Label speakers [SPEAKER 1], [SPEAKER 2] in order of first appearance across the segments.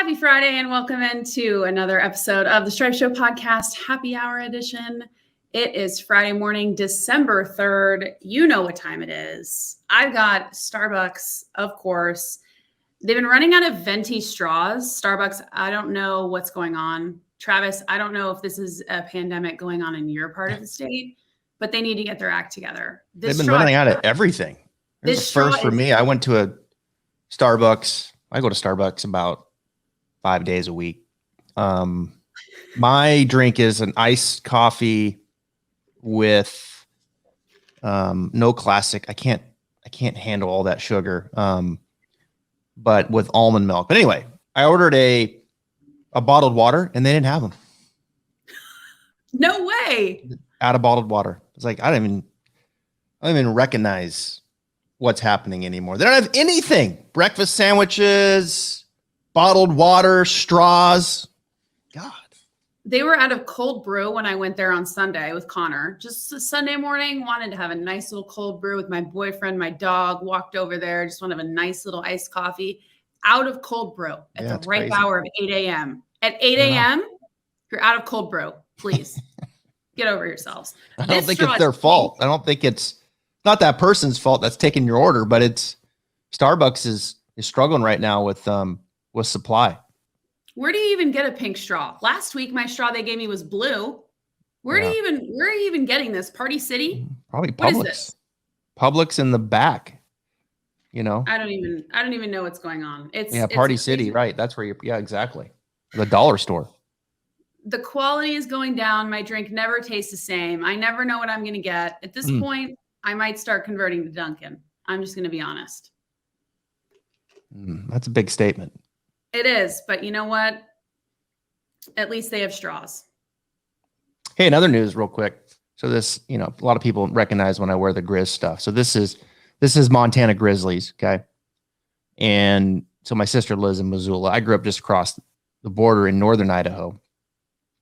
[SPEAKER 1] Happy Friday and welcome into another episode of the Stripe Show podcast, Happy Hour edition. It is Friday morning, December 3rd. You know what time it is. I've got Starbucks, of course. They've been running out of venti straws. Starbucks, I don't know what's going on. Travis, I don't know if this is a pandemic going on in your part of the state, but they need to get their act together.
[SPEAKER 2] They've been running out of everything. This is the first for me. I went to a Starbucks. I go to Starbucks about 5 days a week. My drink is an iced coffee with no classic. I can't handle all that sugar. But with almond milk. But anyway, I ordered a bottled water and they didn't have them.
[SPEAKER 1] No way.
[SPEAKER 2] Out of bottled water. It's like I don't even recognize what's happening anymore. They don't have anything. Breakfast sandwiches, bottled water, straws. God.
[SPEAKER 1] They were out of cold brew when I went there on Sunday with Connor. Just a Sunday morning, wanted to have a nice little cold brew with my boyfriend, my dog, walked over there, just want to have a nice little iced coffee. Out of cold brew at the ripe hour of 8 a.m. At 8 a.m., you're out of cold brew. Please get over yourselves.
[SPEAKER 2] I don't think it's their fault. I don't think it's not that person's fault that's taking your order, but it's Starbucks is struggling right now with supply.
[SPEAKER 1] Where do you even get a pink straw? Last week, my straw they gave me was blue. Where are you even getting this? Party City?
[SPEAKER 2] Probably Publix. Publix in the back. You know,
[SPEAKER 1] I don't even know what's going on. It's
[SPEAKER 2] Party City, right? That's where exactly. The dollar store.
[SPEAKER 1] The quality is going down. My drink never tastes the same. I never know what I'm going to get. At this point, I might start converting to Dunkin'. I'm just going to be honest.
[SPEAKER 2] That's a big statement.
[SPEAKER 1] It is, but you know what? At least they have straws.
[SPEAKER 2] Hey, another news real quick. So this, a lot of people recognize when I wear the Grizz stuff. So this is Montana Grizzlies, okay? And so my sister lives in Missoula. I grew up just across the border in northern Idaho.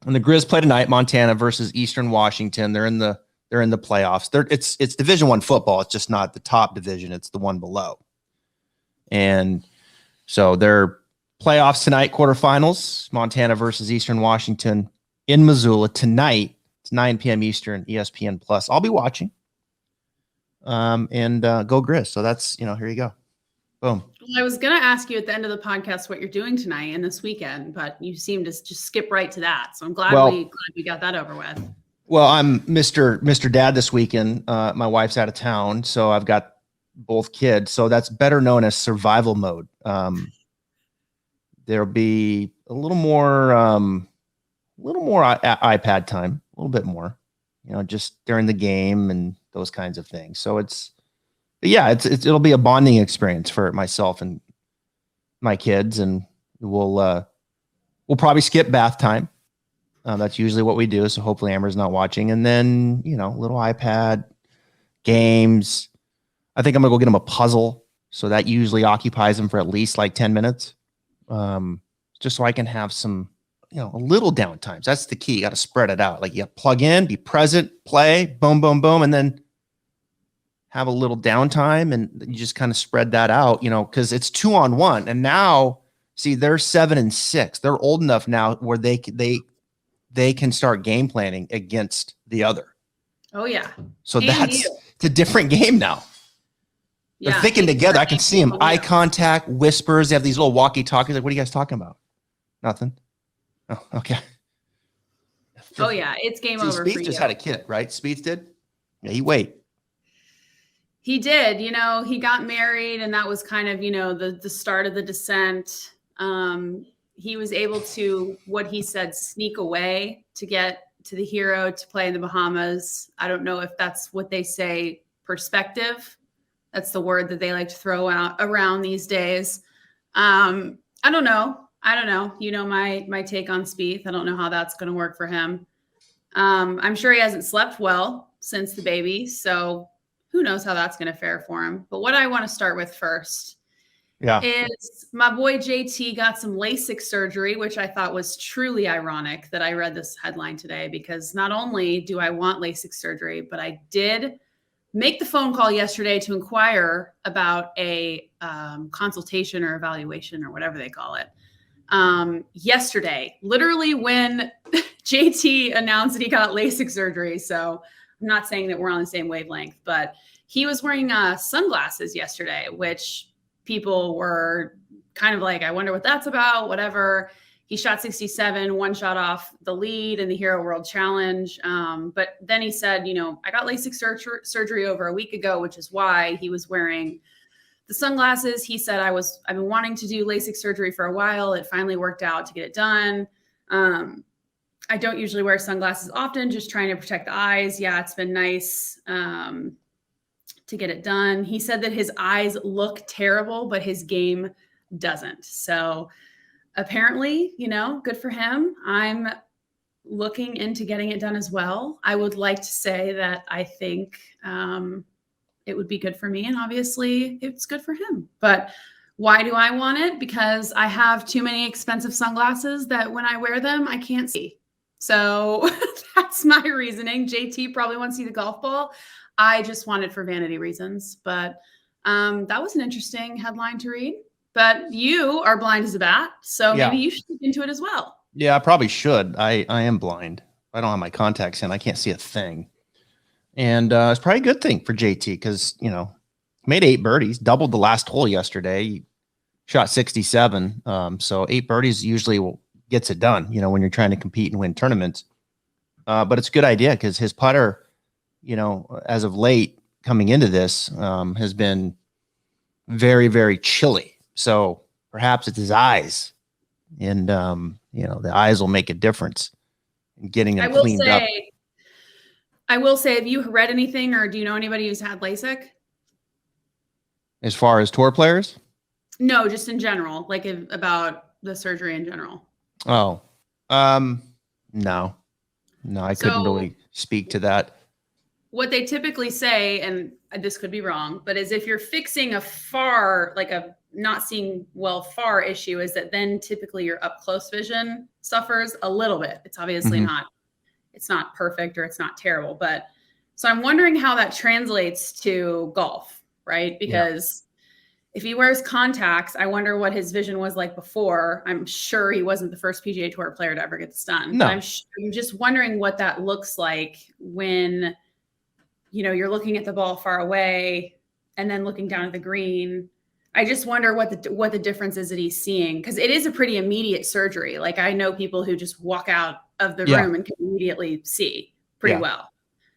[SPEAKER 2] And the Grizz play tonight, Montana versus Eastern Washington. They're in the playoffs. It's Division I football. It's just not the top division. It's the one below. And so they're playoffs tonight, quarterfinals, Montana versus Eastern Washington in Missoula tonight. It's 9 p.m. Eastern, ESPN Plus. I'll be watching. And go Grizz. So that's, here you go. Boom.
[SPEAKER 1] Well, I was going to ask you at the end of the podcast what you're doing tonight and this weekend, but you seem to just skip right to that. So I'm glad we got that over with.
[SPEAKER 2] Well, I'm Mr. Dad this weekend. My wife's out of town, so I've got both kids. So that's better known as survival mode. There'll be a little more iPad time, a little bit more, just during the game and those kinds of things. So it'll be a bonding experience for myself and my kids, and we'll probably skip bath time. That's usually what we do. So hopefully Amber's not watching, and then little iPad games. I think I'm gonna go get him a puzzle, so that usually occupies him for at least like 10 minutes. Just so I can have some, a little downtime. So that's the key. You got to spread it out. Like you plug in, be present, play, boom, boom, boom, and then have a little downtime, and you just kind of spread that out, because it's 2-on-1. And now, see, they're 7 and 6. They're old enough now where they can start game planning against the other.
[SPEAKER 1] Oh yeah.
[SPEAKER 2] So it's a different game now. They're thinking together. I can see them. Eye contact, whispers. They have these little walkie-talkies. Like, what are you guys talking about? Nothing. Oh, okay.
[SPEAKER 1] Oh, yeah. It's game over for you.
[SPEAKER 2] Speeds just had a kid, right? Speeds did? Yeah, He
[SPEAKER 1] did. He got married, and that was kind of, the start of the descent. He was able to, what he said, sneak away to get to the hero to play in the Bahamas. I don't know if that's what they say, perspective. That's the word that they like to throw out around these days. I don't know. My take on Spieth. I don't know how that's going to work for him. I'm sure he hasn't slept well since the baby, so who knows how that's going to fare for him. But what I want to start with first is my boy JT got some LASIK surgery, which I thought was truly ironic that I read this headline today, because not only do I want LASIK surgery, but I did make the phone call yesterday to inquire about a consultation or evaluation or whatever they call it. yesterday, literally when JT announced that he got LASIK surgery. So I'm not saying that we're on the same wavelength, but he was wearing sunglasses yesterday, which people were kind of like, I wonder what that's about, whatever. He shot 67, one shot off the lead in the Hero World Challenge. But then he said, I got LASIK surgery over a week ago, which is why he was wearing the sunglasses. He said, I've been wanting to do LASIK surgery for a while. It finally worked out to get it done. I don't usually wear sunglasses often, just trying to protect the eyes. Yeah, it's been nice to get it done. He said that his eyes look terrible, but his game doesn't. So apparently, good for him. I'm looking into getting it done as well. I would like to say that I think it would be good for me, and obviously it's good for him. But why do I want it? Because I have too many expensive sunglasses that when I wear them, I can't see. So that's my reasoning. JT probably wants to see the golf ball. I just want it for vanity reasons. But that was an interesting headline to read. But you are blind as a bat, so maybe you should look into it as well. Yeah,
[SPEAKER 2] I probably should. I am blind. I don't have my contacts in. I can't see a thing. And it's probably a good thing for JT because, made 8 birdies, doubled the last hole yesterday. He shot 67. So 8 birdies usually gets it done, when you're trying to compete and win tournaments. But it's a good idea because his putter, as of late coming into this, has been very, very chilly. So perhaps it's his eyes, and the eyes will make a difference in getting them cleaned up.
[SPEAKER 1] I will say, have you read anything, or do you know anybody who's had LASIK?
[SPEAKER 2] As far as tour players?
[SPEAKER 1] No, just in general, like about the surgery in general.
[SPEAKER 2] Oh, no, I couldn't really speak to that.
[SPEAKER 1] What they typically say, and this could be wrong, but is if you're fixing a not seeing well far issue, is that then typically your up close vision suffers a little bit. It's obviously it's not perfect or it's not terrible, but so I'm wondering how that translates to golf, right? Because if he wears contacts, I wonder what his vision was like before. I'm sure he wasn't the first PGA Tour player to ever get this done.
[SPEAKER 2] No.
[SPEAKER 1] I'm just wondering what that looks like when, you're looking at the ball far away and then looking down at the green. I just wonder what the difference is that he's seeing, because it is a pretty immediate surgery. Like I know people who just walk out of the room and can immediately see pretty well.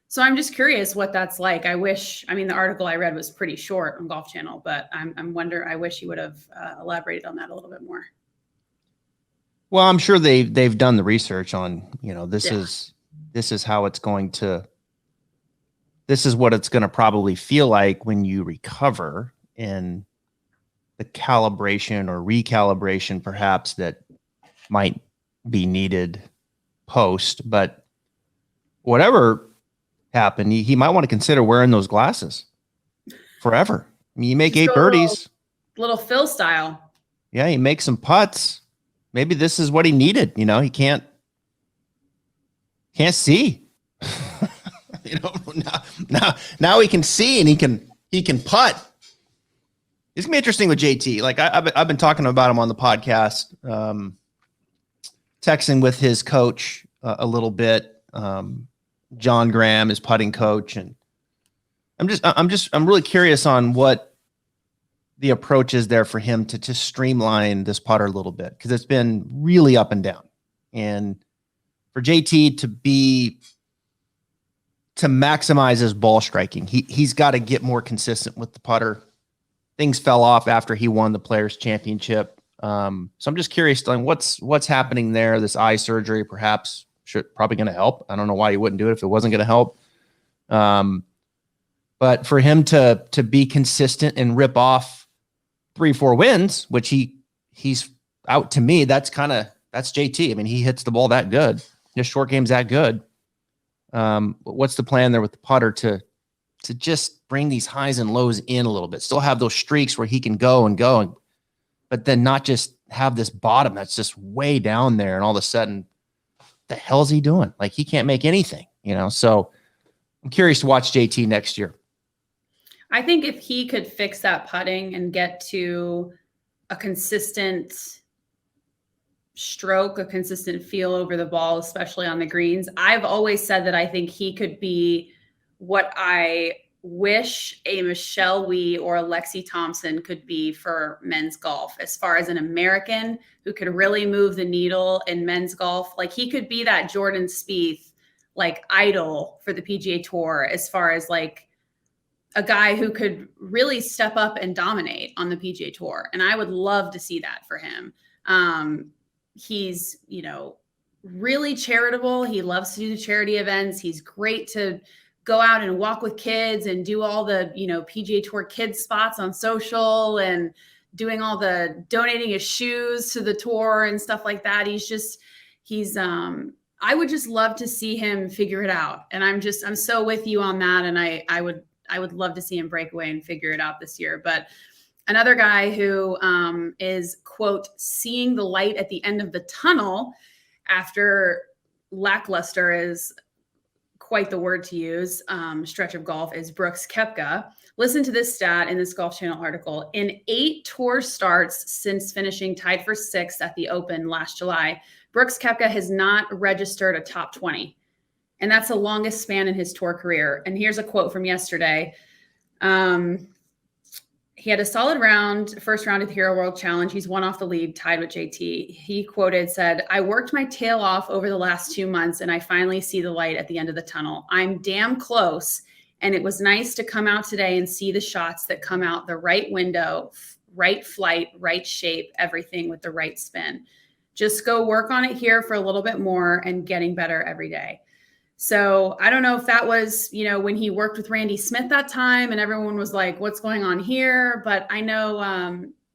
[SPEAKER 1] So I'm just curious what that's like. The article I read was pretty short on Golf Channel, but I wish he would have elaborated on that a little bit more.
[SPEAKER 2] Well, I'm sure they've done the research on, this is how it's going to, this is what it's going to probably feel like when you recover, in the calibration or recalibration perhaps that might be needed post. But whatever happened, he might want to consider wearing those glasses forever. I mean, you make just 8 birdies.
[SPEAKER 1] Little Phil style.
[SPEAKER 2] Yeah, he makes some putts. Maybe this is what he needed. He can't see. Now he can see, and he can putt. It's gonna be interesting with JT. Like I've been talking about him on the podcast, texting with his coach a little bit. John Graham, his putting coach, and I'm really curious on what the approach is there for him to streamline this putter a little bit, because it's been really up and down. And for JT to maximize his ball striking, he's got to get more consistent with the putter. Things fell off after he won the Players Championship. So I'm just curious on what's happening there. This eye surgery perhaps probably going to help. I don't know why he wouldn't do it if it wasn't going to help. But for him to be consistent and rip off 3-4 wins, which he's out, to me, that's JT. I mean, he hits the ball that good. His short game's that good. What's the plan there with the putter to just bring these highs and lows in a little bit, still have those streaks where he can go, but then not just have this bottom that's just way down there. And all of a sudden, what the hell's he doing? Like, he can't make anything, So I'm curious to watch JT next year.
[SPEAKER 1] I think if he could fix that putting and get to a consistent stroke, a consistent feel over the ball, especially on the greens. I've always said that I think he could be what I wish a Michelle Wie or a Lexi Thompson could be for men's golf, as far as an American who could really move the needle in men's golf. Like, he could be that Jordan Spieth, like, idol for the PGA Tour, as far as like a guy who could really step up and dominate on the PGA Tour. And I would love to see that for him. He's, really charitable. He loves to do the charity events. He's great to go out and walk with kids and do all the, PGA Tour kids spots on social, and doing all the donating his shoes to the tour and stuff like that. I would just love to see him figure it out. And I'm so with you on that. And I would love to see him break away and figure it out this year. But another guy who is, quote, seeing the light at the end of the tunnel after lackluster is quite the word to use, stretch of golf, is Brooks Koepka. Listen to this stat in this Golf Channel article. In 8 tour starts since finishing tied for 6th at the Open last July, Brooks Koepka has not registered a top 20. And that's the longest span in his tour career. And here's a quote from yesterday. He had a solid first round of the Hero World Challenge. He's one off the lead, tied with JT. He said, "I worked my tail off over the last 2 months, and I finally see the light at the end of the tunnel. I'm damn close, and it was nice to come out today and see the shots that come out the right window, right flight, right shape, everything with the right spin. Just go work on it here for a little bit more and getting better every day." So I don't know if that was, when he worked with Randy Smith that time and everyone was like, what's going on here? But I know,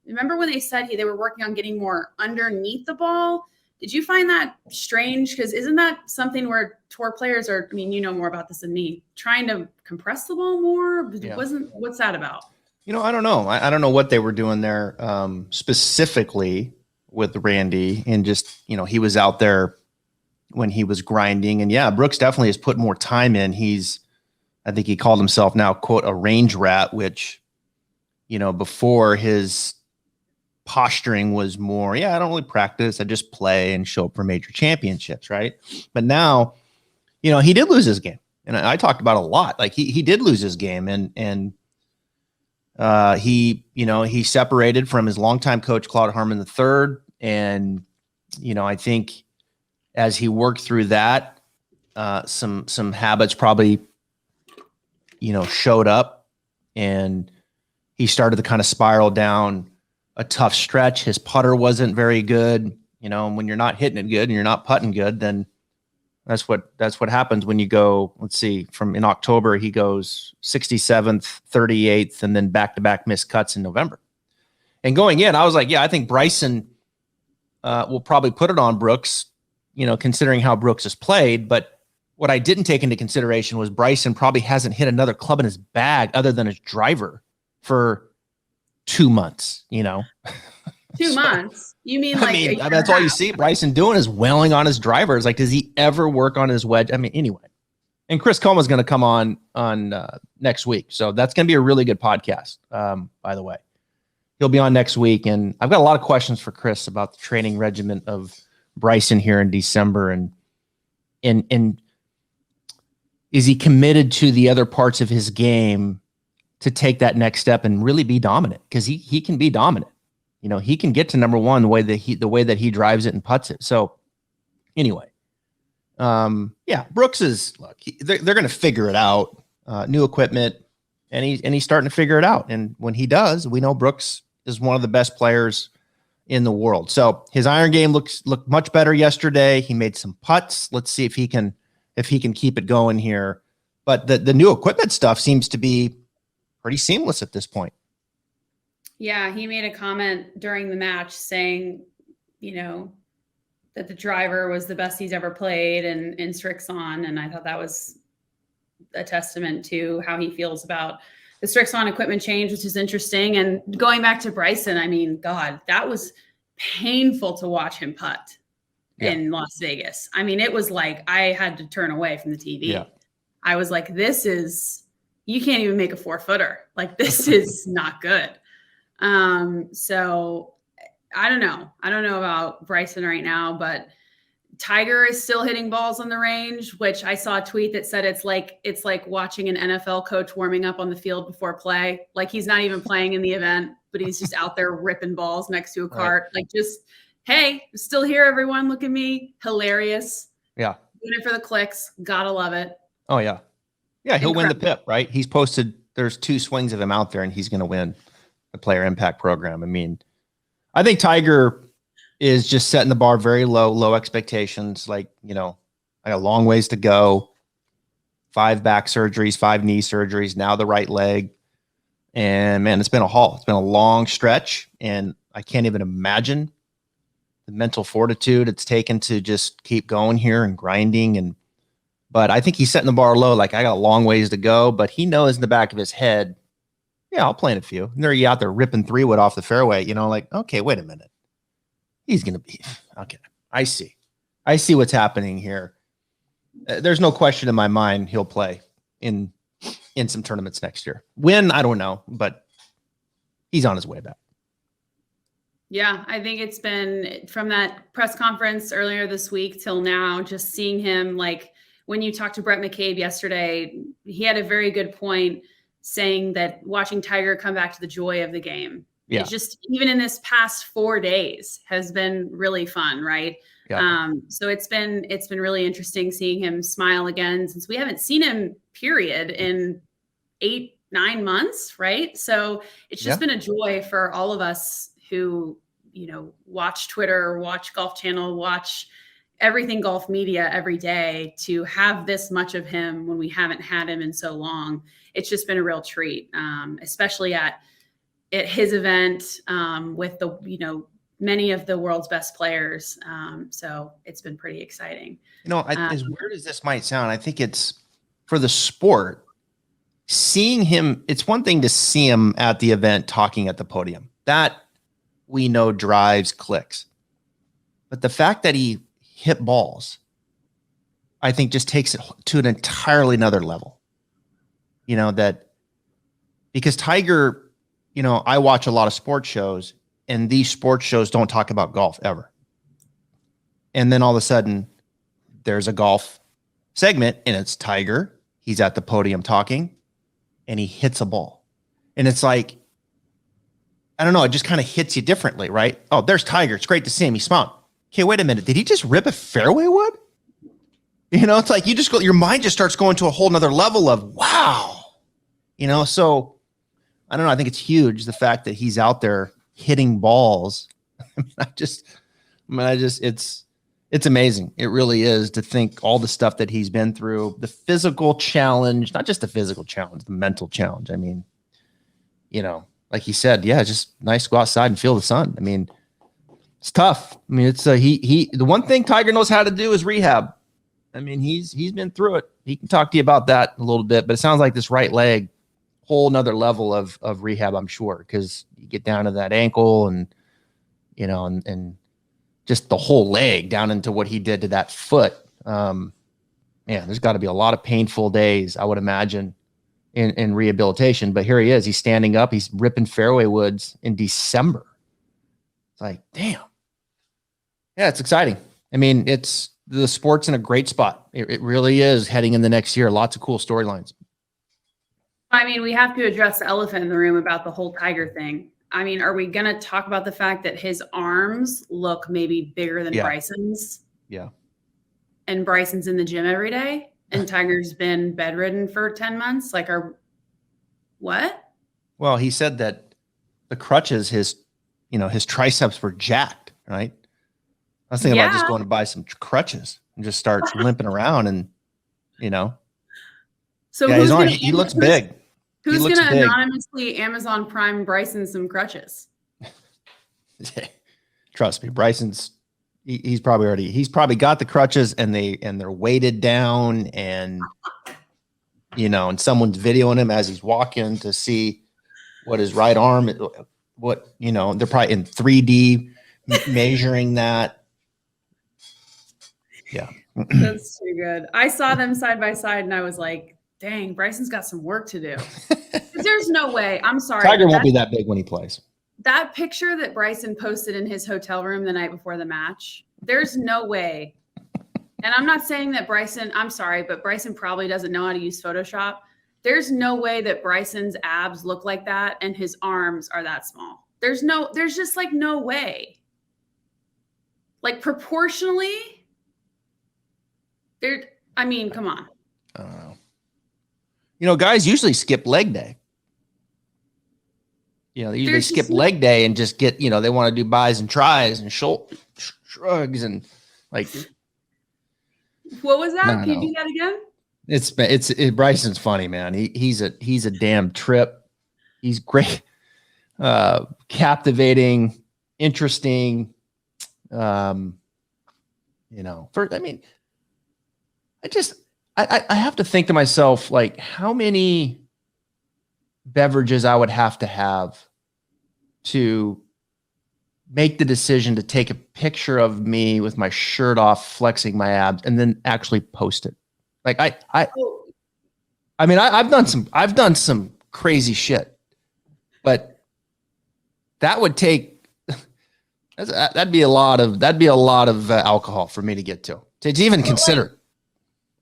[SPEAKER 1] remember when they said they were working on getting more underneath the ball? Did you find that strange? Because isn't that something where tour players are, you know more about this than me, trying to compress the ball more?
[SPEAKER 2] Yeah.
[SPEAKER 1] What's that about?
[SPEAKER 2] I don't know. I don't know what they were doing there specifically with Randy, and just, he was out there when he was grinding. And yeah, Brooks definitely has put more time in. I think he called himself now, quote, a range rat, which, before, his posturing was more, I don't really practice. I just play and show up for major championships. Right. But now, he did lose his game. And I talked about it a lot. Like, he did lose his game, and he separated from his longtime coach, Claude Harmon III. And, I think as he worked through that, some habits probably, showed up, and he started to kind of spiral down a tough stretch. His putter wasn't very good, and when you're not hitting it good and you're not putting good, then that's what happens when you go, let's see, in October, he goes 67th, 38th, and then back-to-back missed cuts in November. And going in, I was like, I think Bryson will probably put it on Brooks, considering how Brooks has played. But what I didn't take into consideration was Bryson probably hasn't hit another club in his bag other than his driver for 2 months,
[SPEAKER 1] 2 months? You mean like
[SPEAKER 2] that's all you see Bryson doing is wailing on his driver. It's like, does he ever work on his wedge? Anyway. And Chris Coma's going to come on next week. So that's going to be a really good podcast, by the way. He'll be on next week. And I've got a lot of questions for Chris about the training regimen of Bryson here in December, and is he committed to the other parts of his game to take that next step and really be dominant? Because he can be dominant. He can get to number one the way that he drives it and puts it. So anyway, Brooks is, they're going to figure it out. New equipment, and he's starting to figure it out. And when he does, we know Brooks is one of the best players in the world. So his iron game looked much better yesterday. He made some putts. Let's see if he can keep it going here. But the new equipment stuff seems to be pretty seamless at this point.
[SPEAKER 1] Yeah, he made a comment during the match saying, that the driver was the best he's ever played in Strixon. And I thought that was a testament to how he feels about the Strixon equipment change, which is interesting. And going back to Bryson, God, that was painful to watch him putt in Las Vegas. It was like I had to turn away from the TV. Yeah. I was like, you can't even make a 4-footer. Like, this is not good. So I don't know. I don't know about Bryson right now, but Tiger is still hitting balls on the range, which I saw a tweet that said it's like watching an NFL coach warming up on the field before play. Like he's not even playing in the event, but he's just out there ripping balls next to a cart. Right. Like just, hey, I'm still here, everyone. Look at me. Hilarious.
[SPEAKER 2] Yeah.
[SPEAKER 1] Doing it for the clicks. Gotta love it.
[SPEAKER 2] Oh, yeah. Yeah, he'll win the PIP, right? He's posted, there's 2 swings of him out there, and he's going to win the Player Impact Program. I mean, I think Tiger is just setting the bar very low expectations. Like, I got a long ways to go. 5 back surgeries, 5 knee surgeries, now the right leg. And man, it's been a haul. It's been a long stretch, and I can't even imagine the mental fortitude it's taken to just keep going here and grinding. But I think he's setting the bar low. Like, I got a long ways to go, but he knows in the back of his head, yeah, I'll plant a few. And there you out there ripping 3-wood off the fairway, like, okay, wait a minute. He's going to be okay. I see what's happening here. There's no question in my mind he'll play in some tournaments next year. When, I don't know, but he's on his way back.
[SPEAKER 1] Yeah, I think it's been from that press conference earlier this week till now, just seeing him, like when you talked to Brett McCabe yesterday, he had a very good point saying that watching Tiger come back to the joy of the game. Yeah. It's just, even in this past 4 days has been really fun. Right. Yeah. So it's been really interesting seeing him smile again, since we haven't seen him period in 8-9 months. Right. So it's just been a joy for all of us who, watch Twitter, watch Golf Channel, watch everything golf media every day, to have this much of him when we haven't had him in so long. It's just been a real treat, especially at his event with the, many of the world's best players. So it's been pretty exciting.
[SPEAKER 2] As weird as this might sound, I think it's for the sport, seeing him, it's one thing to see him at the event talking at the podium. That we know drives clicks. But the fact that he hit balls, I think just takes it to an entirely another level. That because Tiger, I watch a lot of sports shows, and these sports shows don't talk about golf ever. And then all of a sudden there's a golf segment, and it's Tiger. He's at the podium talking, and he hits a ball. And it's like, I don't know, it just kind of hits you differently, right? Oh, there's Tiger. It's great to see him. He's smiling. Okay, wait a minute. Did he just rip a fairway wood? It's like your mind just starts going to a whole nother level of wow. So I don't know. I think it's huge, the fact that he's out there hitting balls. It's amazing. It really is, to think all the stuff that he's been through, the physical challenge, not just the physical challenge, the mental challenge. I mean, like he said, yeah, it's just nice to go outside and feel the sun. I mean, it's tough. I mean, it's the one thing Tiger knows how to do is rehab. I mean, he's been through it. He can talk to you about that a little bit, but it sounds like this right leg, whole nother level of rehab, I'm sure, because you get down to that ankle and and just the whole leg down into what he did to that foot. There's got to be a lot of painful days, I would imagine, in rehabilitation. But here he is. He's standing up. He's ripping fairway woods in December. It's like, damn. Yeah, it's exciting. I mean, the sport's in a great spot. It really is, heading in the next year. Lots of cool storylines.
[SPEAKER 1] I mean, we have to address the elephant in the room about the whole Tiger thing. I mean, are we going to talk about the fact that his arms look maybe bigger than Bryson's? Yeah. And Bryson's in the gym every day, and Tiger's been bedridden for 10 months? Like, what? Well,
[SPEAKER 2] he said that the crutches, his triceps were jacked, right? I was thinking about just going to buy some crutches and just start limping around and, So he looks big.
[SPEAKER 1] Who's going to anonymously Amazon Prime Bryson some crutches?
[SPEAKER 2] Trust me, Bryson's he's probably got the crutches, and they're weighted down, and and someone's videoing him as he's walking to see what his right arm, they're probably in 3D measuring that. Yeah.
[SPEAKER 1] That's too good. I saw them side by side, and I was like, dang, Bryson's got some work to do. There's no way. I'm sorry.
[SPEAKER 2] Tiger won't be that big when he plays.
[SPEAKER 1] that picture that Bryson posted in his hotel room the night before the match, there's no way. And I'm not saying that Bryson, I'm sorry, but Bryson probably doesn't know how to use Photoshop. There's no way that Bryson's abs look like that and his arms are that small. There's just like no way. Like proportionally, I mean, come on.
[SPEAKER 2] I don't know. You know, guys usually skip leg day. You know, they usually skip leg day and just get, you know, they want to do buys and tries and shrugs and like.
[SPEAKER 1] What was that? Can you do that again?
[SPEAKER 2] Bryson's funny, man. He's a damn trip. He's great, captivating, interesting. You know, I have to think to myself, like, how many beverages I would have to make the decision to take a picture of me with my shirt off, flexing my abs, and then actually post it. Like I've done some crazy shit, but that would take, that'd be a lot of alcohol for me to get to even consider.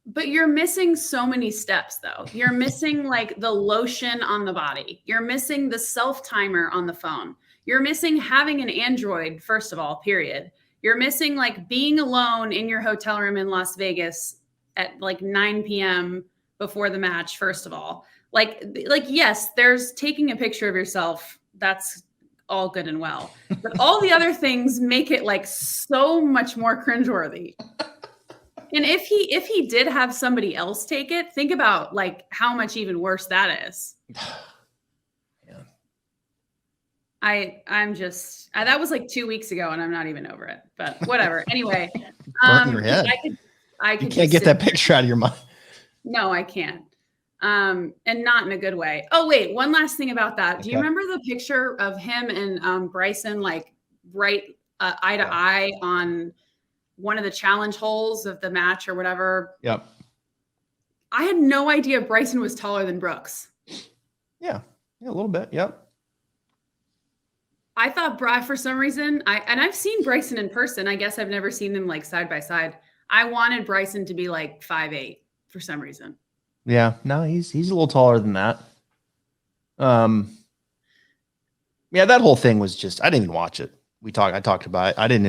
[SPEAKER 1] But you're missing so many steps though. You're missing like the lotion on the body. You're missing the self timer on the phone. You're missing having an Android, first of all, period. You're missing like being alone in your hotel room in Las Vegas at like 9 p.m. before the match, first of all. Like, yes, there's taking a picture of yourself. That's all good and well. But all the other things make it like so much more cringeworthy. And if he did have somebody else take it, think about like how much even worse that is.
[SPEAKER 2] Yeah.
[SPEAKER 1] That was like 2 weeks ago and I'm not even over it, but whatever. Anyway,
[SPEAKER 2] burnt in your head.
[SPEAKER 1] I could
[SPEAKER 2] you can't get that picture out of your mind.
[SPEAKER 1] No, I can't. And not in a good way. Oh, wait, one last thing about that. Okay. Do you remember the picture of him and Bryson, like right eye to eye on one of the challenge holes of the match or whatever?
[SPEAKER 2] Yep.
[SPEAKER 1] I had no idea Bryson was taller than Brooks.
[SPEAKER 2] Yeah, a little bit. Yep.
[SPEAKER 1] I thought for some reason, I've seen Bryson in person. I guess I've never seen them like side by side. I wanted Bryson to be like 5'8" for some reason.
[SPEAKER 2] Yeah, no, he's a little taller than that. Yeah, that whole thing was just, I didn't even watch it. I talked about it. I don't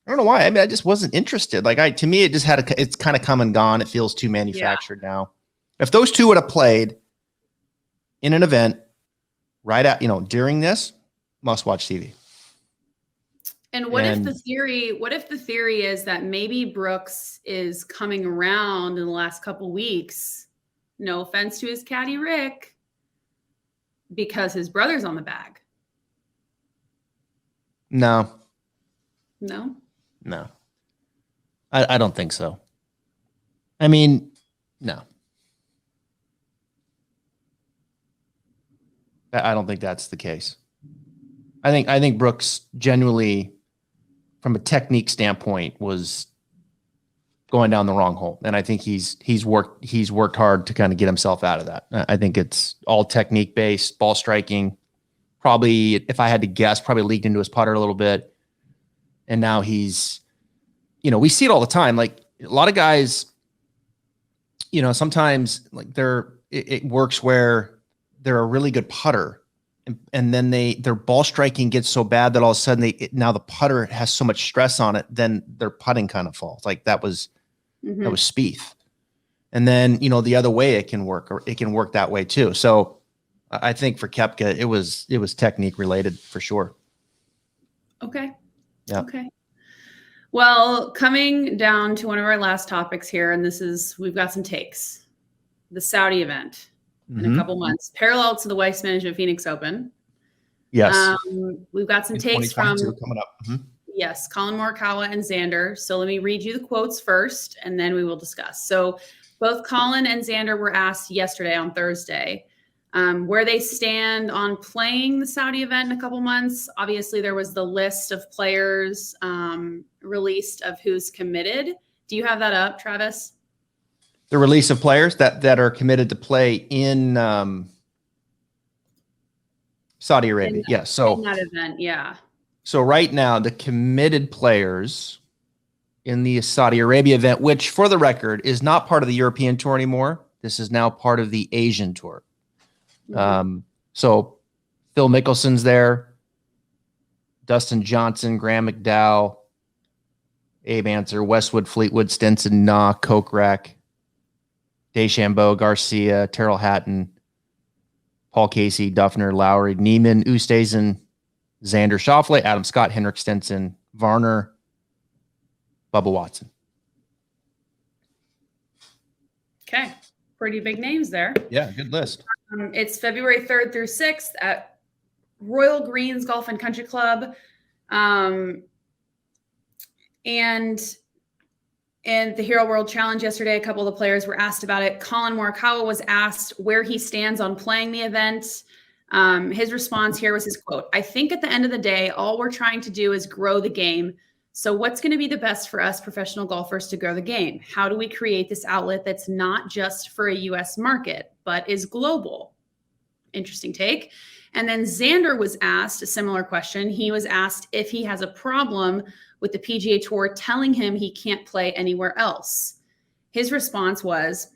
[SPEAKER 2] know why. I mean, I just wasn't interested. Like to me, it just it's kind of come and gone. It feels too manufactured now. If those two would have played in an event right at, during this, must watch TV.
[SPEAKER 1] And what if the theory is that maybe Brooks is coming around in the last couple weeks, no offense to his caddy Rick, because his brother's on the bag?
[SPEAKER 2] No. I don't think so. I mean, no. I don't think that's the case. I think Brooks genuinely, from a technique standpoint, was going down the wrong hole. And I think he's worked hard to kind of get himself out of that. I think it's all technique based, ball striking. Probably, if I had to guess, probably leaked into his putter a little bit. And now he's, we see it all the time. Like a lot of guys, sometimes like it works where they're a really good putter. And then their ball striking gets so bad that all of a sudden now the putter has so much stress on it, then their putting kind of falls. Like that was Spieth. And then, the other way it can work, or it can work that way too. So I think for Koepka, it was technique related for sure.
[SPEAKER 1] Okay.
[SPEAKER 2] Yeah.
[SPEAKER 1] Okay. Well, coming down to one of our last topics here, and we've got some takes. The Saudi event. In a couple months, parallel to the Weiss Management Phoenix Open.
[SPEAKER 2] Yes.
[SPEAKER 1] We've got some takes from
[SPEAKER 2] coming up.
[SPEAKER 1] Yes, Colin Morikawa and Xander. So let me read you the quotes first, and then we will discuss. So both Colin and Xander were asked yesterday on Thursday where they stand on playing the Saudi event in a couple months. Obviously, there was the list of players released of who's committed. Do you have that up, Travis?
[SPEAKER 2] The release of players that are committed to play in Saudi Arabia. Yeah. So
[SPEAKER 1] in that event, yeah.
[SPEAKER 2] So right now, the committed players in the Saudi Arabia event, which for the record is not part of the European Tour anymore. This is now part of the Asian Tour. So Phil Mickelson's there, Dustin Johnson, Graham McDowell, Abe Ancer, Westwood, Fleetwood, Stenson, Nah, Kokrak, DeChambeau, Garcia, Terrell Hatton, Paul Casey, Duffner, Lowry, Neiman, Oosthuizen, Xander Schauffele, Adam Scott, Henrik Stenson, Varner, Bubba Watson.
[SPEAKER 1] Okay. Pretty big names there.
[SPEAKER 2] Yeah, good list.
[SPEAKER 1] It's February 3rd through 6th at Royal Greens Golf and Country Club. And in the Hero World Challenge yesterday, a couple of the players were asked about it. Colin Morikawa was asked where he stands on playing the event. His response here was his quote, "I think at the end of the day, all we're trying to do is grow the game. So what's going to be the best for us professional golfers to grow the game? How do we create this outlet that's not just for a US market, but is global?" Interesting take. And then Xander was asked a similar question. He was asked if he has a problem with the PGA Tour telling him he can't play anywhere else. His response was,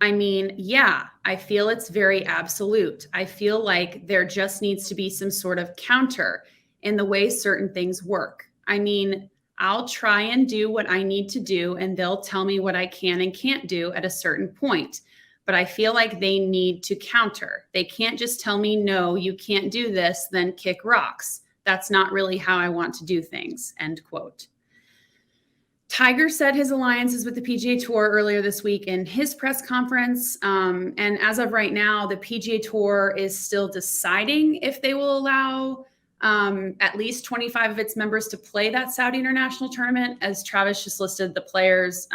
[SPEAKER 1] "I mean, yeah, I feel it's very absolute. I feel like there just needs to be some sort of counter in the way certain things work. I mean, I'll try and do what I need to do, and they'll tell me what I can and can't do at a certain point. But I feel like they need to counter. They can't just tell me, no, you can't do this, then kick rocks. That's not really how I want to do things," end quote. Tiger said his alliance is with the PGA Tour earlier this week in his press conference. And as of right now, the PGA Tour is still deciding if they will allow at least 25 of its members to play that Saudi International Tournament. As Travis just listed the players,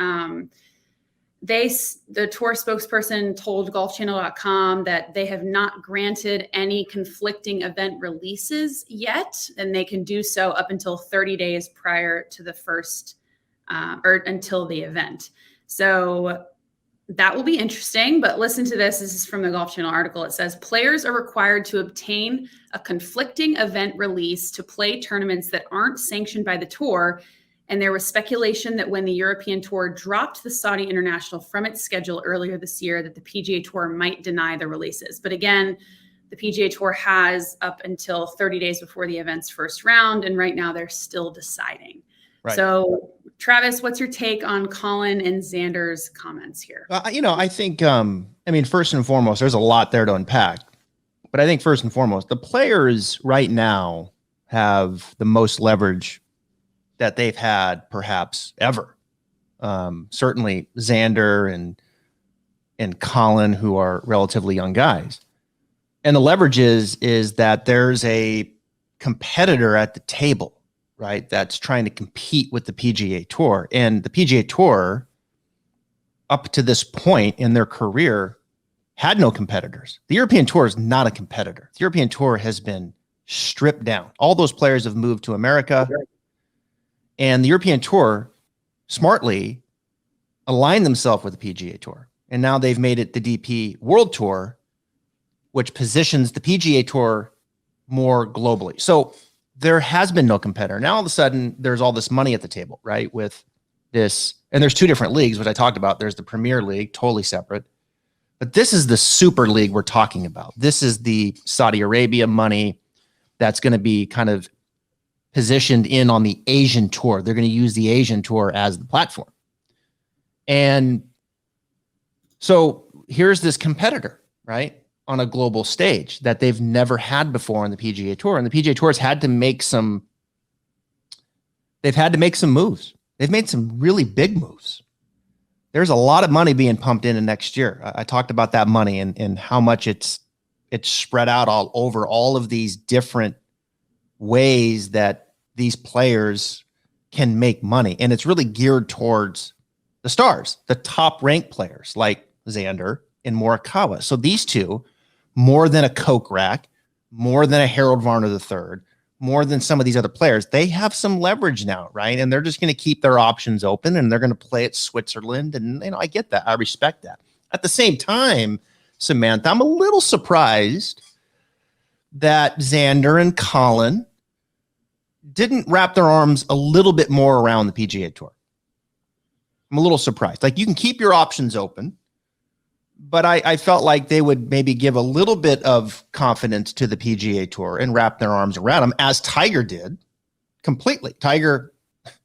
[SPEAKER 1] the tour spokesperson told golfchannel.com that they have not granted any conflicting event releases yet, and they can do so up until 30 days prior to the first or until the event. So that will be interesting, but listen to this. This is from the Golf Channel article. It says players are required to obtain a conflicting event release to play tournaments that aren't sanctioned by the tour. And there was speculation that when the European Tour dropped the Saudi International from its schedule earlier this year, that the PGA Tour might deny the releases. But again, the PGA Tour has up until 30 days before the event's first round. And right now they're still deciding. Right. So Travis, what's your take on Colin and Xander's comments here?
[SPEAKER 2] I think, first and foremost, there's a lot there to unpack. But I think first and foremost, the players right now have the most leverage that they've had perhaps ever. Certainly Xander and Colin, who are relatively young guys. And the leverage is that there's a competitor at the table, right, that's trying to compete with the PGA Tour. And the PGA Tour, up to this point in their career, had no competitors. The European Tour is not a competitor. The European Tour has been stripped down. All those players have moved to America. And the European Tour smartly aligned themselves with the PGA Tour. And now they've made it the DP World Tour, which positions the PGA Tour more globally. So there has been no competitor. Now all of a sudden there's all this money at the table, right? With this, and there's two different leagues, which I talked about. There's the Premier League, totally separate. But this is the Super League we're talking about. This is the Saudi Arabia money that's going to be kind of positioned in on the Asian Tour. They're going to use the Asian Tour as the platform. And so here's this competitor, right, on a global stage that they've never had before on the PGA Tour. And the PGA Tour has had to make some, they've had to make some moves. They've made some really big moves. There's a lot of money being pumped into next year. I talked about that money and how much it's spread out all over all of these different ways that these players can make money. And it's really geared towards the stars, the top ranked players like Xander and Morikawa. So these two, more than a Kokrak, more than a Harold Varner III, more than some of these other players, they have some leverage now, right? And they're just going to keep their options open and they're going to play at Switzerland. And, I get that. I respect that. At the same time, Samantha, I'm a little surprised that Xander and Colin didn't wrap their arms a little bit more around the PGA Tour. I'm a little surprised. Like, you can keep your options open, but I felt like they would maybe give a little bit of confidence to the PGA Tour and wrap their arms around them, as Tiger did completely. Tiger,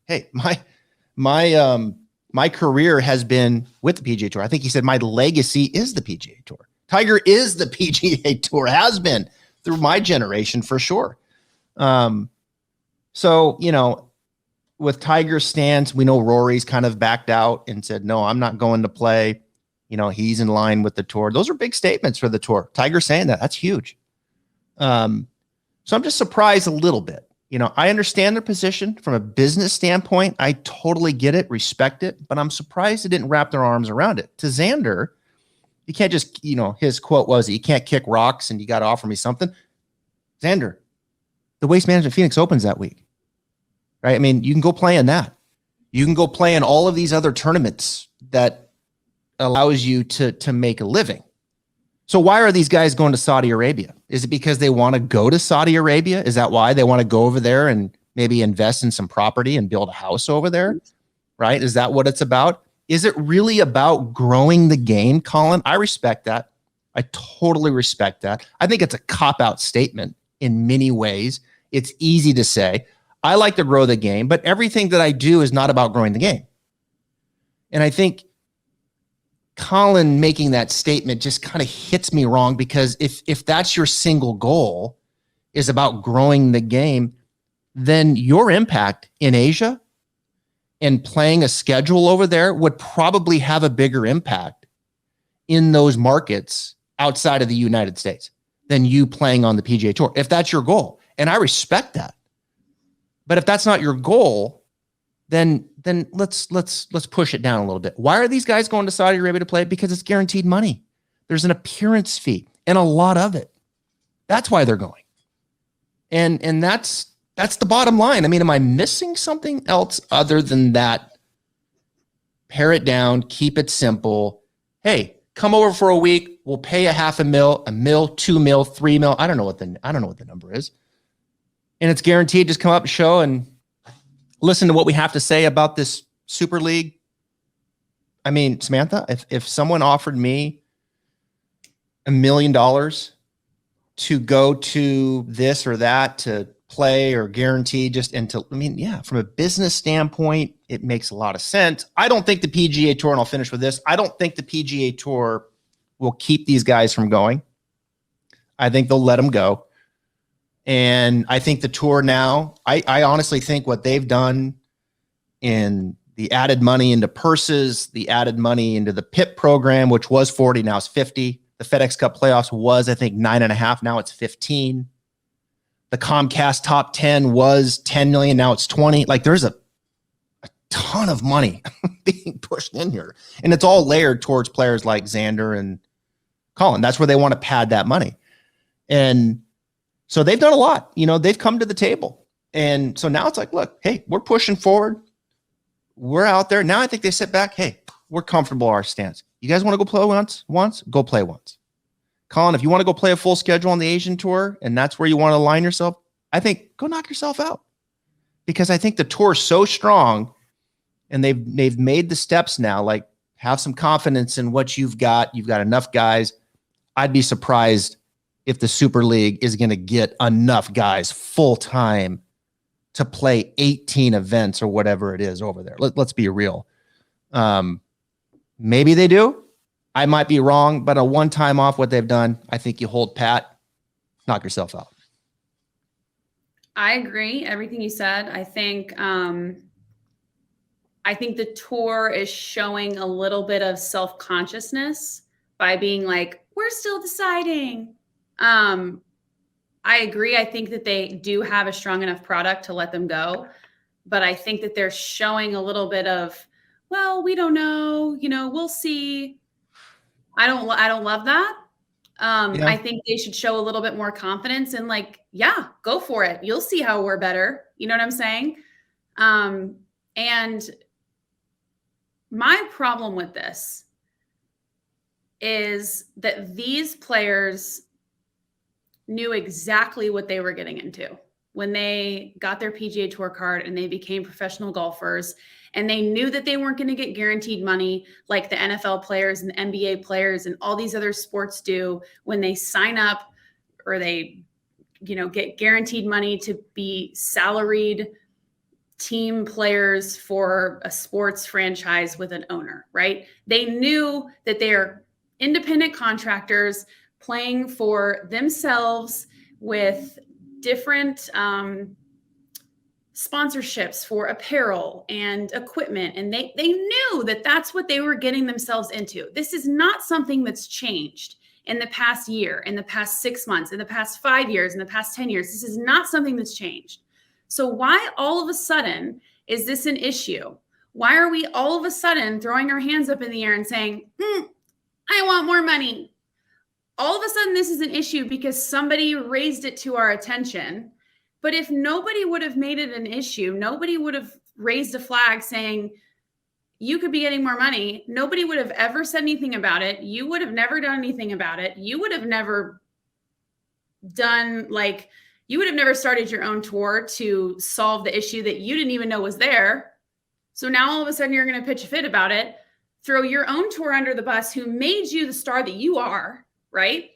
[SPEAKER 2] hey, my career has been with the PGA Tour. I think he said my legacy is the PGA Tour. Tiger is the PGA Tour, has been through my generation for sure. So, you know, with Tiger's stance, we know Rory's kind of backed out and said, no, I'm not going to play. You know, he's in line with the tour. Those are big statements for the tour. Tiger saying that, that's huge. So I'm just surprised a little bit. You know, I understand their position from a business standpoint. I totally get it, respect it, but I'm surprised they didn't wrap their arms around it. To Xander, you can't just, you know, his quote was, you can't kick rocks and you got to offer me something. Xander, the Waste Management Phoenix opens that week, right? I mean, you can go play in that. You can go play in all of these other tournaments that allows you to make a living. So why are these guys going to Saudi Arabia? Is it because they want to go to Saudi Arabia? Is that why they want to go over there and maybe invest in some property and build a house over there? Right? Is that what it's about? Is it really about growing the game, Colin? I respect that. I totally respect that. I think it's a cop-out statement in many ways. It's easy to say, I like to grow the game, but everything that I do is not about growing the game. And I think Colin making that statement just kind of hits me wrong, because if that's your single goal is about growing the game, then your impact in Asia and playing a schedule over there would probably have a bigger impact in those markets outside of the United States than you playing on the PGA Tour, if that's your goal. And I respect that. But if that's not your goal, then let's push it down a little bit. Why are these guys going to Saudi Arabia to play? Because it's guaranteed money. There's an appearance fee and a lot of it. That's why they're going. And that's the bottom line. I mean, am I missing something else other than that? Pare it down, keep it simple. Hey, come over for a week. We'll pay $500,000, $1 million, $2 million, $3 million. I don't know what the number is. And it's guaranteed. Just come up, show, and listen to what we have to say about this Super League. I mean, Samantha, if someone offered me $1 million to go to this or that, to play or guarantee from a business standpoint, it makes a lot of sense. I don't think the PGA Tour, and I'll finish with this, I don't think the PGA Tour will keep these guys from going. I think they'll let them go. And I think the tour now, I honestly think what they've done in the added money into purses, the added money into the PIP program, which was 40, now it's 50. The FedEx Cup playoffs was, I think, 9.5. Now it's 15. The Comcast top 10 was 10 million. Now it's 20. Like, there's a ton of money being pushed in here. And it's all layered towards players like Xander and Colin. That's where they want to pad that money. And so they've done a lot. You know, they've come to the table. And so now it's like, look, hey, we're pushing forward. We're out there. Now I think they sit back. Hey, we're comfortable our stance. You guys want to go play once? Go play once. Colin, if you want to go play a full schedule on the Asian tour and that's where you want to align yourself, I think go knock yourself out. Because I think the tour is so strong and they've made the steps now, like, have some confidence in what you've got. You've got enough guys. I'd be surprised if the Super League is going to get enough guys full time to play 18 events or whatever it is over there. Let's be real. Maybe they do. I might be wrong, but a one-time off what they've done, I think you hold pat, knock yourself out.
[SPEAKER 1] I agree. Everything you said. I think the tour is showing a little bit of self-consciousness by being like, we're still deciding. I agree. I think that they do have a strong enough product to let them go, but I think that they're showing a little bit of, well, we don't know, we'll see. I don't love that.
[SPEAKER 2] Yeah.
[SPEAKER 1] I think they should show a little bit more confidence and, like, yeah, go for it. You'll see how we're better. You know what I'm saying? And my problem with this is that these players knew exactly what they were getting into when they got their PGA Tour card and they became professional golfers, and they knew that they weren't going to get guaranteed money like the NFL players and the NBA players and all these other sports do when they sign up, or they, get guaranteed money to be salaried team players for a sports franchise with an owner, right? They knew that they are independent contractors playing for themselves with different sponsorships for apparel and equipment. And they knew that that's what they were getting themselves into. This is not something that's changed in the past year, in the past 6 months, in the past 5 years, in the past 10 years. This is not something that's changed. So why all of a sudden is this an issue? Why are we all of a sudden throwing our hands up in the air and saying, I want more money? All of a sudden, this is an issue because somebody raised it to our attention. But if nobody would have made it an issue, nobody would have raised a flag saying, you could be getting more money. Nobody would have ever said anything about it. You would have never done anything about it. You would have never you would have never started your own tour to solve the issue that you didn't even know was there. So now all of a sudden you're going to pitch a fit about it, throw your own tour under the bus who made you the star that you are, right?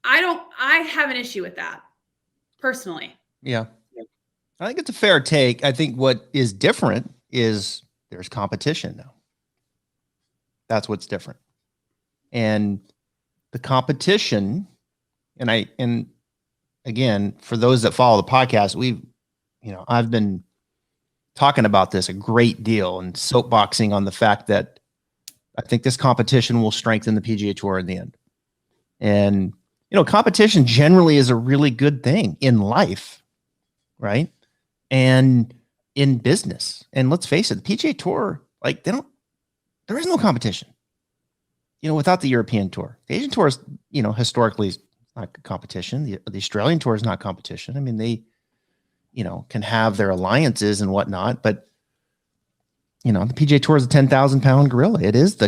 [SPEAKER 1] I have an issue with that personally.
[SPEAKER 2] Yeah. I think it's a fair take. I think what is different is there's competition now. That's what's different. And the competition, and again, for those that follow the podcast, I've been talking about this a great deal and soapboxing on the fact that I think this competition will strengthen the PGA Tour in the end. And, competition generally is a really good thing in life, right? And in business. And let's face it, the PGA Tour, there is no competition, without the European Tour. The Asian Tour is, historically is not competition. The Australian Tour is not competition. I mean, they, can have their alliances and whatnot, but the PGA Tour is a 10,000 pound gorilla. It is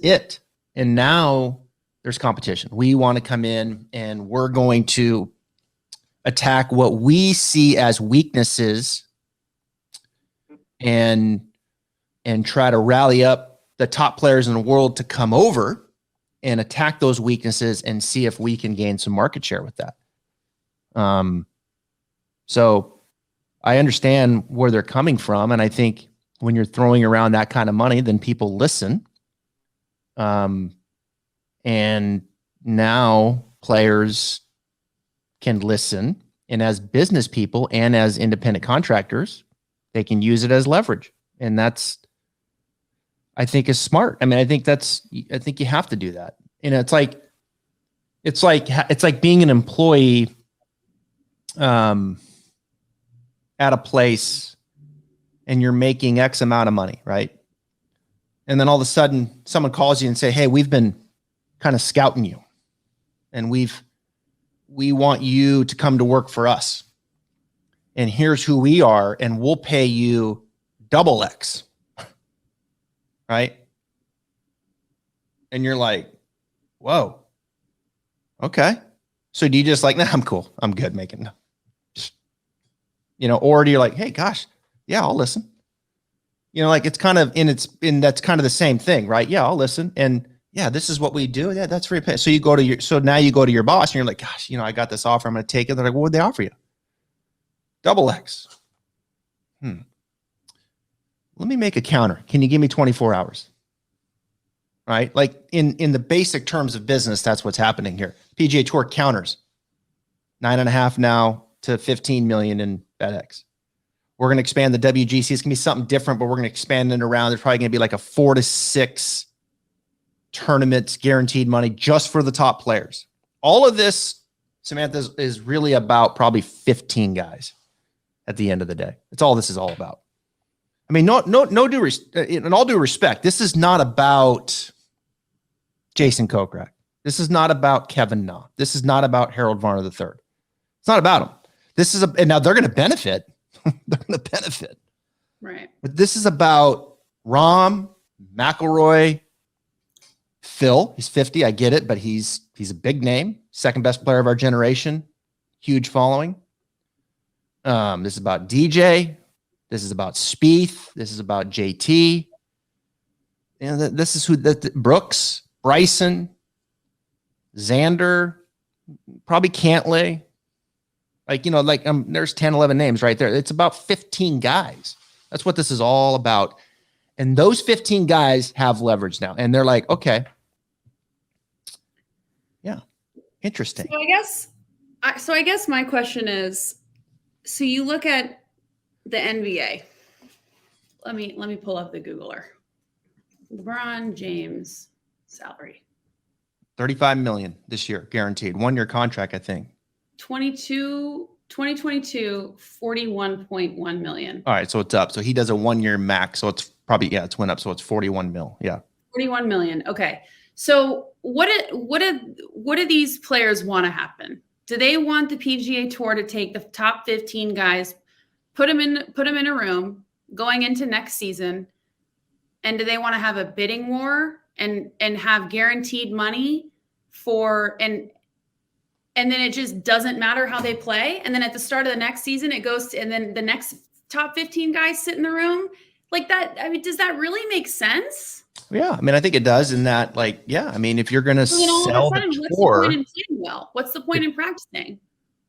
[SPEAKER 2] it. And now there's competition. We want to come in and we're going to attack what we see as weaknesses and try to rally up the top players in the world to come over and attack those weaknesses and see if we can gain some market share with that. So I understand where they're coming from. And I think when you're throwing around that kind of money, then people listen. And now players can listen, and as business people and as independent contractors, they can use it as leverage. And that's, I think, is smart. I mean, I think you have to do that. And it's like being an employee, at a place and you're making X amount of money, right? And then all of a sudden someone calls you and say, hey, we've been kind of scouting you and we want you to come to work for us. And here's who we are, and we'll pay you double X. Right? And you're like, whoa. Okay. So do you just nah, I'm cool. I'm good making, or do you like, hey, gosh, yeah, I'll listen. It's kind of, that's kind of the same thing, right? Yeah, I'll listen. And yeah, this is what we do. Yeah, that's free pay. So now you go to your boss and you're like, gosh, I got this offer. I'm going to take it. They're like, what would they offer you? Double X. Let me make a counter. Can you give me 24 hours? Right? Like in the basic terms of business, that's what's happening here. PGA Tour counters 9.5 now to 15 million in FedEx. We're going to expand the WGC. It's going to be something different, but we're going to expand it around. There's probably going to be like a 4 to 6 tournaments, guaranteed money just for the top players. All of this, Samantha, is really about probably 15 guys at the end of the day. That's all this is all about. I mean, in all due respect, this is not about Jason Kokrak. This is not about Kevin Na. This is not about Harold Varner III. It's not about them. And now they're going to benefit. They're going to benefit.
[SPEAKER 1] Right.
[SPEAKER 2] But this is about Rahm, McIlroy, Phil, he's 50. I get it, but he's a big name, second best player of our generation, huge following. This is about DJ. This is about Spieth. This is about JT. And this is who Brooks, Bryson, Xander, probably Cantlay. There's 10, 11 names right there. It's about 15 guys. That's what this is all about. And those 15 guys have leverage now. And they're like, okay. Yeah. Interesting.
[SPEAKER 1] So I guess my question is, so you look at the NBA. Let me pull up the Googler. LeBron James salary.
[SPEAKER 2] $35 million this year, guaranteed. 1-year contract, I think.
[SPEAKER 1] 2022, 41.1 million.
[SPEAKER 2] All right, so it's up. So he does a 1-year max. So it's probably, it's went up. So it's 41 mil. Yeah.
[SPEAKER 1] 41 million. Okay. So what do these players want to happen? Do they want the PGA Tour to take the top 15 guys, put them in a room going into next season? And do they want to have a bidding war and have guaranteed money and then it just doesn't matter how they play? And then at the start of the next season, it goes to, and then the next top 15 guys sit in the room like that. I mean, does that really make sense?
[SPEAKER 2] Yeah. I mean, I think it does in that, if you're going to sell the tour.
[SPEAKER 1] What's the point in playing well? What's the point in practicing?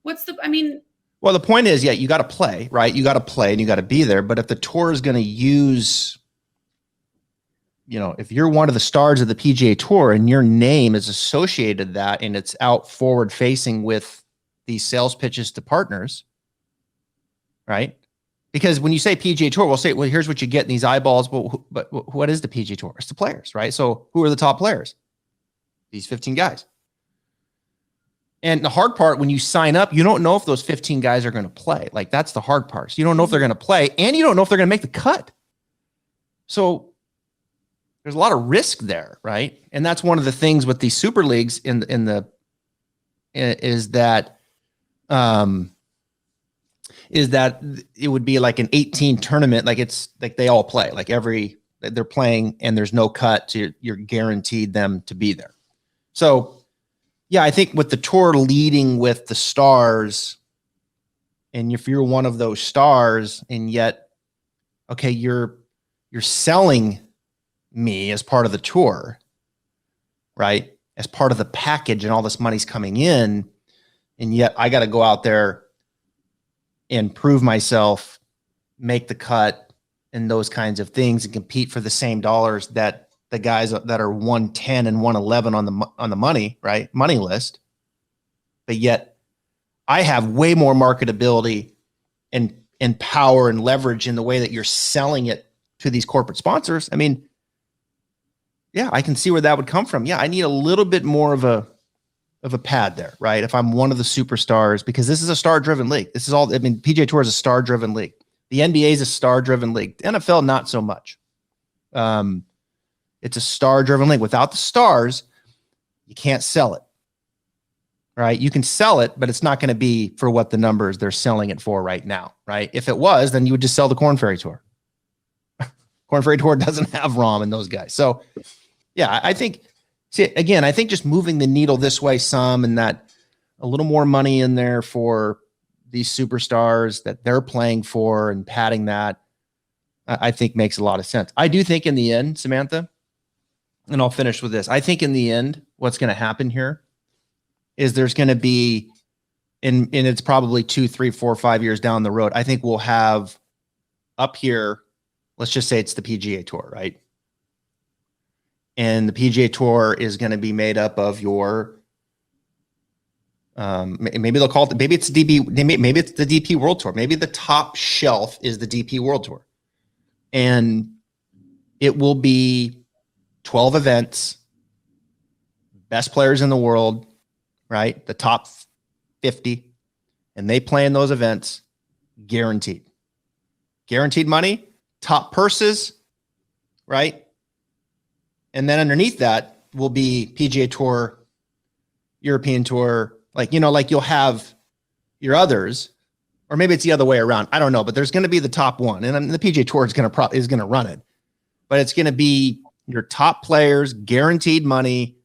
[SPEAKER 2] Well, the point is, you got to play, right? You got to play and you got to be there. But if the tour is going to use, if you're one of the stars of the PGA Tour and your name is associated to that and it's out forward facing with these sales pitches to partners, right? Because when you say PGA Tour, we'll say, well, here's what you get in these eyeballs. But what is the PGA Tour? It's the players, right? So who are the top players? These 15 guys. And the hard part, when you sign up, you don't know if those 15 guys are going to play. Like, that's the hard part. So you don't know if they're going to play, and you don't know if they're going to make the cut. So there's a lot of risk there, right? And that's one of the things with these super leagues is that it would be like an 18 tournament. Like, it's like they all play, like they're playing and there's no cut. So you're guaranteed them to be there. So yeah, I think with the tour leading with the stars, and if you're one of those stars and yet, okay, you're selling me as part of the tour, right? As part of the package, and all this money's coming in, and yet I got to go out there and prove myself, make the cut, and those kinds of things, and compete for the same dollars that the guys that are 110 and 111 on the money, right? Money list. But yet I have way more marketability and power and leverage in the way that you're selling it to these corporate sponsors. I mean, yeah, I can see where that would come from. Yeah, I need a little bit more of a pad there, right? If I'm one of the superstars, because this is a star-driven league. This is all, PGA Tour is a star-driven league. The NBA is a star-driven league. The NFL, not so much. It's a star-driven league. Without the stars, you can't sell it, right? You can sell it, but it's not going to be for what the numbers they're selling it for right now, right? If it was, then you would just sell the Korn Ferry Tour. Korn Ferry Tour doesn't have Rahm and those guys. So, yeah, I think just moving the needle this way some, and that a little more money in there for these superstars that they're playing for and padding that, I think makes a lot of sense. I do think in the end, Samantha, and I'll finish with this. I think in the end, what's going to happen here is there's going to be, and it's probably 2, 3, 4, 5 years down the road, I think we'll have up here, let's just say it's the PGA Tour, right? And the PGA Tour is going to be made up of your, maybe they'll call it, maybe it's maybe it's the DP World Tour. Maybe the top shelf is the DP World Tour. And it will be 12 events, best players in the world, right? The top 50, and they play in those events, guaranteed. Guaranteed money, top purses, right? And then underneath that will be PGA Tour, European Tour, like you'll have your others, or maybe it's the other way around. I don't know, but there's going to be the top one, and the PGA Tour is going to run it, but it's going to be your top players, guaranteed money,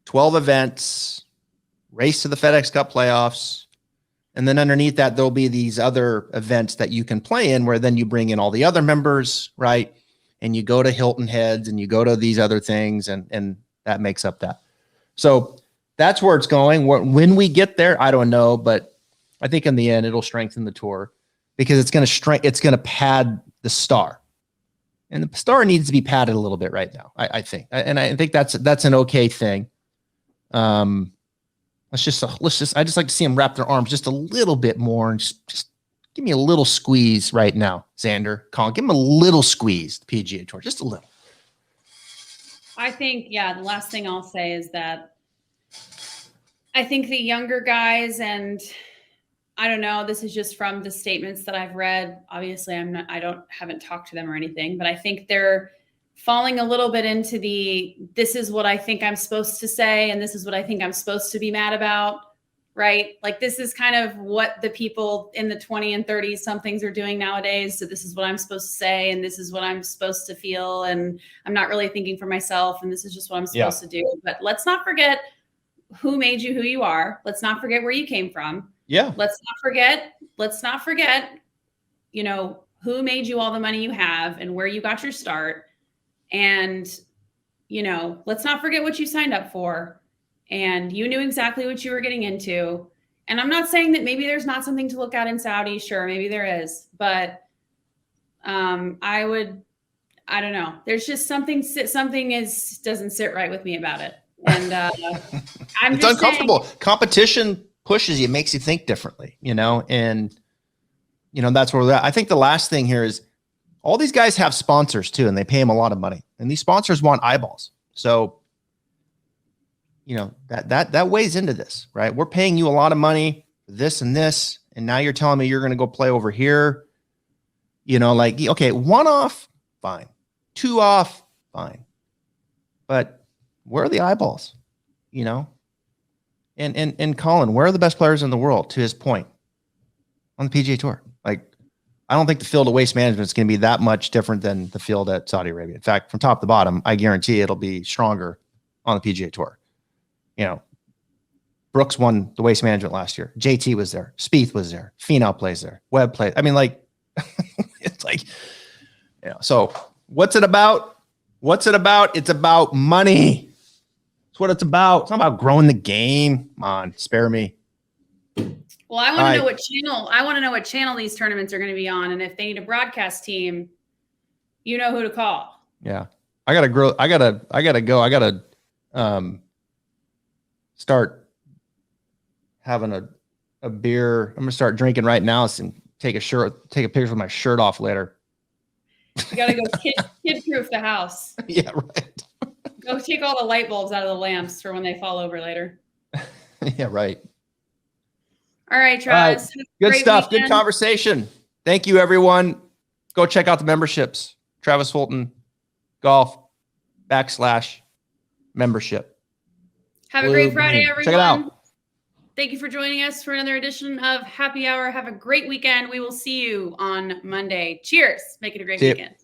[SPEAKER 2] 12 events, race to the FedEx Cup playoffs. And then underneath that, there'll be these other events that you can play in where then you bring in all the other members, right? And you go to Hilton Heads and you go to these other things, and that makes up that. So that's where it's going. When we get there, I don't know, but I think in the end, it'll strengthen the tour because it's going to pad the star. And the star needs to be padded a little bit right now, I think. And I think that's an okay thing. I just like to see them wrap their arms just a little bit more and just give me a little squeeze right now, Xander, Colin. Give them a little squeeze, the PGA Tour, just a little.
[SPEAKER 1] I think, the last thing I'll say is that I think the younger guys, and I don't know, this is just from the statements that I've read. Obviously, haven't talked to them or anything, but I think they're falling a little bit into this is what I think I'm supposed to say, and this is what I think I'm supposed to be mad about, right? Like, this is kind of what the people in the 20 and 30 somethings are doing nowadays. So this is what I'm supposed to say, and this is what I'm supposed to feel, and I'm not really thinking for myself, and this is just what I'm supposed to do. But let's not forget who made you who you are. Let's not forget where you came from.
[SPEAKER 2] Yeah.
[SPEAKER 1] Let's not forget, who made you all the money you have and where you got your start. And, let's not forget what you signed up for, and you knew exactly what you were getting into. And I'm not saying that maybe there's not something to look at in Saudi. Sure, maybe there is, but I don't know. There's just something doesn't sit right with me about it. And
[SPEAKER 2] it's uncomfortable. Competition pushes you, makes you think differently, and that's where we're at. I think the last thing here is all these guys have sponsors too, and they pay them a lot of money, and these sponsors want eyeballs. So, that weighs into this, right? We're paying you a lot of money for this and this, and now you're telling me you're going to go play over here. Okay, 1 off, fine. 2 off, fine. But where are the eyeballs? And Colin, where are the best players in the world, to his point, on the PGA Tour? Like, I don't think the field of Waste Management is going to be that much different than the field at Saudi Arabia. In fact, from top to bottom, I guarantee it'll be stronger on the PGA Tour. Brooks won the Waste Management last year. JT was there. Spieth was there. Finau plays there. Webb plays. I mean, it's like, so what's it about? It's about money. That's what it's about. It's not about growing the game. Come on, spare me.
[SPEAKER 1] Well, I want to know what channel these tournaments are going to be on, and if they need a broadcast team, you know who to call.
[SPEAKER 2] Yeah, I gotta go. I gotta start having a beer. I'm gonna start drinking right now and take a picture with my shirt off later.
[SPEAKER 1] You gotta go kid-proof the house.
[SPEAKER 2] Yeah, right.
[SPEAKER 1] Go take all the light bulbs out of the lamps for when they fall over later.
[SPEAKER 2] Yeah, right.
[SPEAKER 1] All right, Travis.
[SPEAKER 2] All right. Good stuff. Weekend. Good conversation. Thank you, everyone. Go check out the memberships. Travis Fulton Golf /membership.
[SPEAKER 1] Have a great Friday, everyone.
[SPEAKER 2] Check it out.
[SPEAKER 1] Thank you for joining us for another edition of Happy Hour. Have a great weekend. We will see you on Monday. Cheers. Make it a great weekend.